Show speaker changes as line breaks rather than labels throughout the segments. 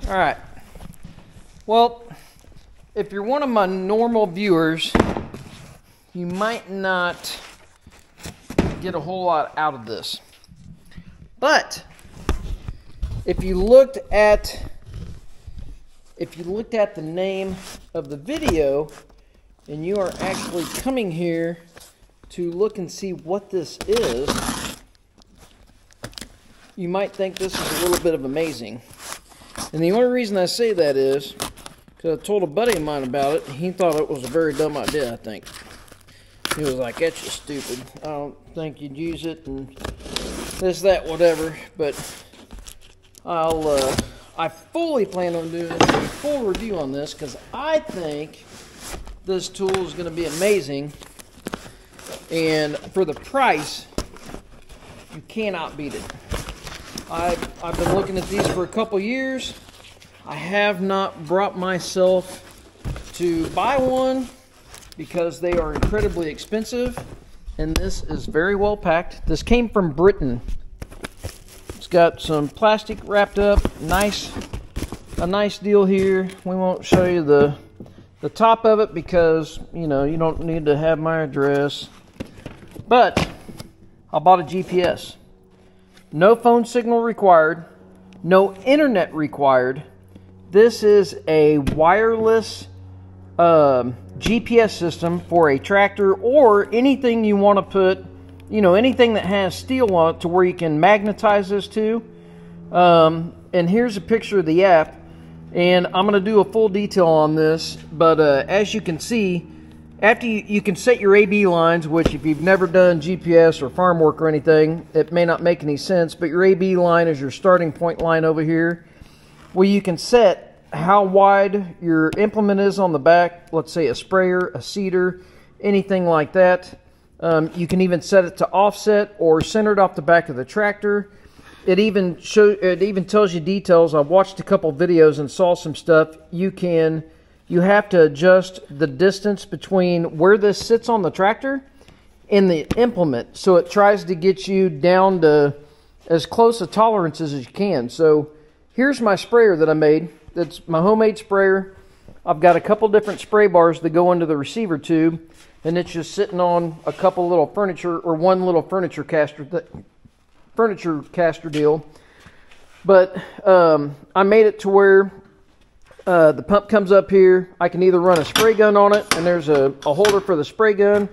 All right. Well, if you're one of my normal viewers, you might not get a whole lot out of this. But if you looked at the name of the video and you are actually coming here to look and see what this is, you might think this is a little bit of amazing. And the only reason I say that is because I told a buddy of mine about it. He thought it was a very dumb idea, I think. He was like, that's just stupid. I don't think you'd use it and this, that, whatever. But I fully plan on doing a full review on this because I think this tool is going to be amazing. And for the price, you cannot beat it. I've been looking at these for a couple years. I have not brought myself to buy one because they are incredibly expensive, and this is very well packed. This came from Britain. It's got some plastic wrapped up, a nice deal here. We won't show you the top of it because you don't need to have my address. But I bought a GPS. No phone signal required, no internet required. This is a wireless GPS system for a tractor or anything you want to put, anything that has steel on it to where you can magnetize this to. And here's a picture of the app, and I'm going to do a full detail on this, but as you can see, after you can set your AB lines, which if you've never done GPS or farm work or anything, it may not make any sense, but your AB line is your starting point line over here. Well, you can set how wide your implement is on the back, let's say a sprayer, a seeder, anything like that. You can even set it to offset or centered off the back of the tractor. It even tells you details. I watched a couple videos and saw some stuff. You have to adjust the distance between where this sits on the tractor and the implement. So it tries to get you down to as close a tolerances as you can. So here's my sprayer that I made. It's my homemade sprayer. I've got a couple different spray bars that go into the receiver tube, and it's just sitting on a couple little furniture or one little furniture caster deal. But I made it to where the pump comes up here. I can either run a spray gun on it, and there's a holder for the spray gun,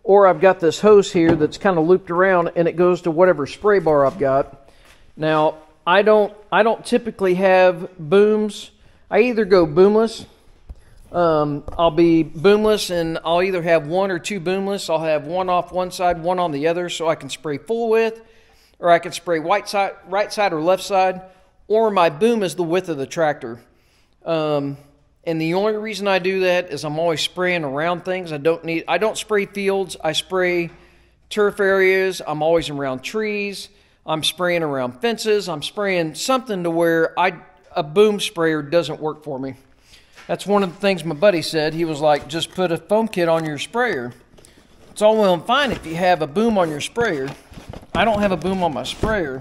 or I've got this hose here that's kind of looped around, and it goes to whatever spray bar I've got. Now, I don't typically have booms. I either go boomless. I'll be boomless, and I'll either have one or two boomless. I'll have one off one side, one on the other, so I can spray full width, or I can spray right side or left side, or my boom is the width of the tractor. And the only reason I do that is I'm always spraying around things. I don't spray fields. I spray turf areas. I'm always around trees. I'm spraying around fences. I'm spraying something to where a boom sprayer doesn't work for me. That's one of the things my buddy said. He was like, just put a foam kit on your sprayer. It's all well and fine if you have a boom on your sprayer. I don't have a boom on my sprayer.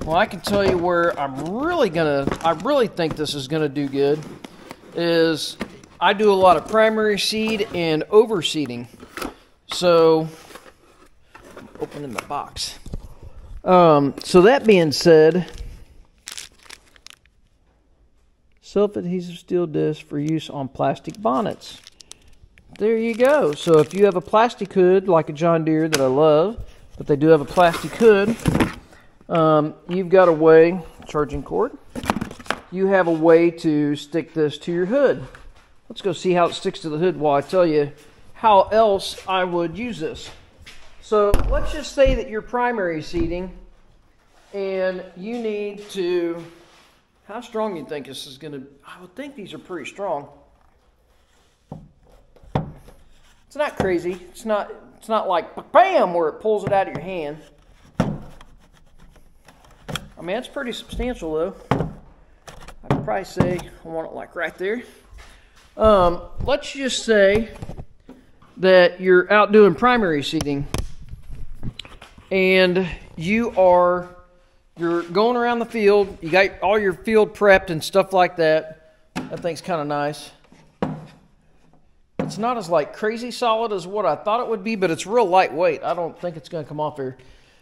Well, I can tell you where I really think this is gonna do good is I do a lot of primary seed and overseeding. So, opening the box. So that being said, self-adhesive steel disc for use on plastic bonnets. There you go. So if you have a plastic hood like a John Deere that I love, but they do have a plastic hood, you've got a way, charging cord, you have a way to stick this to your hood. Let's go see how it sticks to the hood while I tell you how else I would use this. So let's just say that you're primary seeding and you need to, how strong you think this is going to, I would think these are pretty strong. It's not crazy. It's not like bam where it pulls it out of your hand. I mean, it's pretty substantial though. I'd probably say I want it like right there. Let's just say that you're out doing primary seeding and you are you're going around the field. You got all your field prepped and stuff like that. That thing's kind of nice. It's not as like crazy solid as what I thought it would be, but it's real lightweight. I don't think it's going to come off here.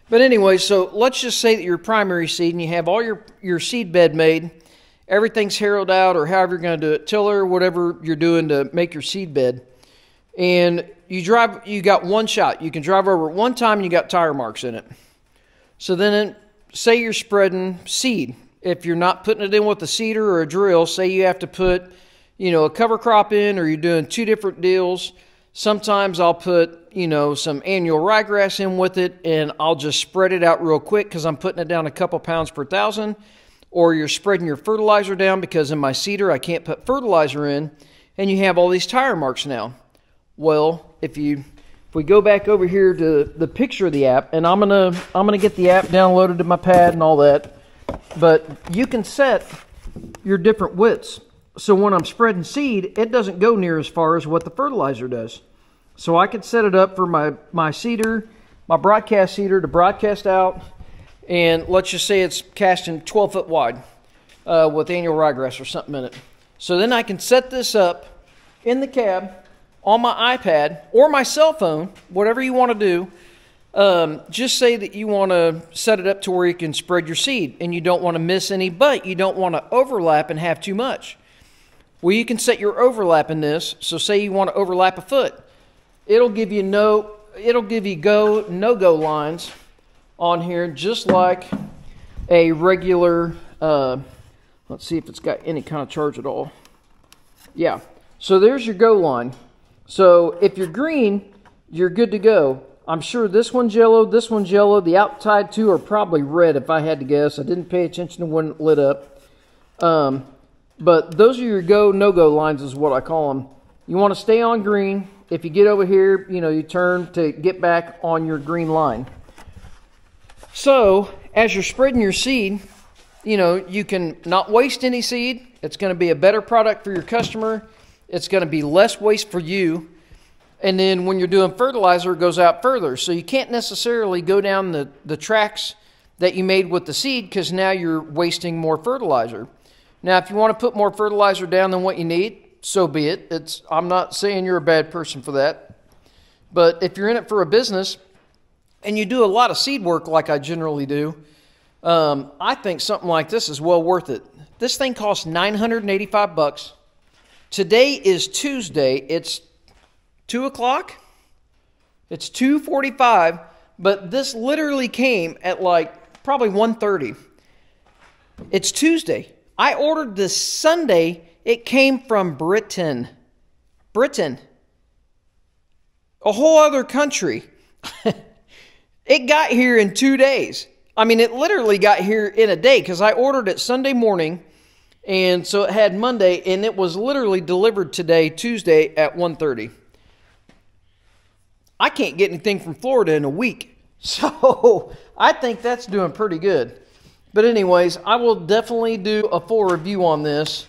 But anyway, so let's just say that your primary seed and you have all your seed bed made. Everything's harrowed out, or however you're going to do it, tiller, whatever you're doing to make your seed bed. And you got one shot. You can drive over it one time and you got tire marks in it. So then say you're spreading seed. If you're not putting it in with a seeder or a drill, say you have to put, a cover crop in, or you're doing two different deals. Sometimes I'll put, some annual ryegrass in with it, and I'll just spread it out real quick because I'm putting it down a couple pounds per thousand. Or you're spreading your fertilizer down because in my seeder I can't put fertilizer in, and you have all these tire marks now. Well, if we go back over here to the picture of the app, and I'm gonna get the app downloaded to my pad and all that, but you can set your different widths. So when I'm spreading seed, it doesn't go near as far as what the fertilizer does. So I could set it up for my seeder, my broadcast seeder to broadcast out. And let's just say it's casting 12 foot wide with annual ryegrass or something in it. So then I can set this up in the cab on my iPad or my cell phone, whatever you want to do. Just say that you want to set it up to where you can spread your seed and you don't want to miss any, but you don't want to overlap and have too much. Well, you can set your overlap in this. So say you want to overlap a foot. It'll give you go, no-go lines on here, just like a regular, let's see if it's got any kind of charge at all. Yeah, so there's your go line. So if you're green, you're good to go. I'm sure this one's yellow, the outside two are probably red if I had to guess. I didn't pay attention to when it lit up. But those are your go, no-go lines is what I call them. You want to stay on green. If you get over here, you turn to get back on your green line. So, as you're spreading your seed, you can not waste any seed. It's going to be a better product for your customer. It's going to be less waste for you. And then when you're doing fertilizer, it goes out further. So you can't necessarily go down the tracks that you made with the seed because now you're wasting more fertilizer. Now, if you want to put more fertilizer down than what you need, so be it. I'm not saying you're a bad person for that. But if you're in it for a business, and you do a lot of seed work like I generally do, I think something like this is well worth it. This thing costs $985. Today is Tuesday. It's 2 o'clock. It's 2:45, but this literally came at like probably 1:30. It's Tuesday. I ordered this Sunday. It came from Britain. Britain. A whole other country. It got here in 2 days. I mean, it literally got here in a day because I ordered it Sunday morning, and so it had Monday, and it was literally delivered today, Tuesday, at 1:30. I can't get anything from Florida in a week, so I think that's doing pretty good. But anyways, I will definitely do a full review on this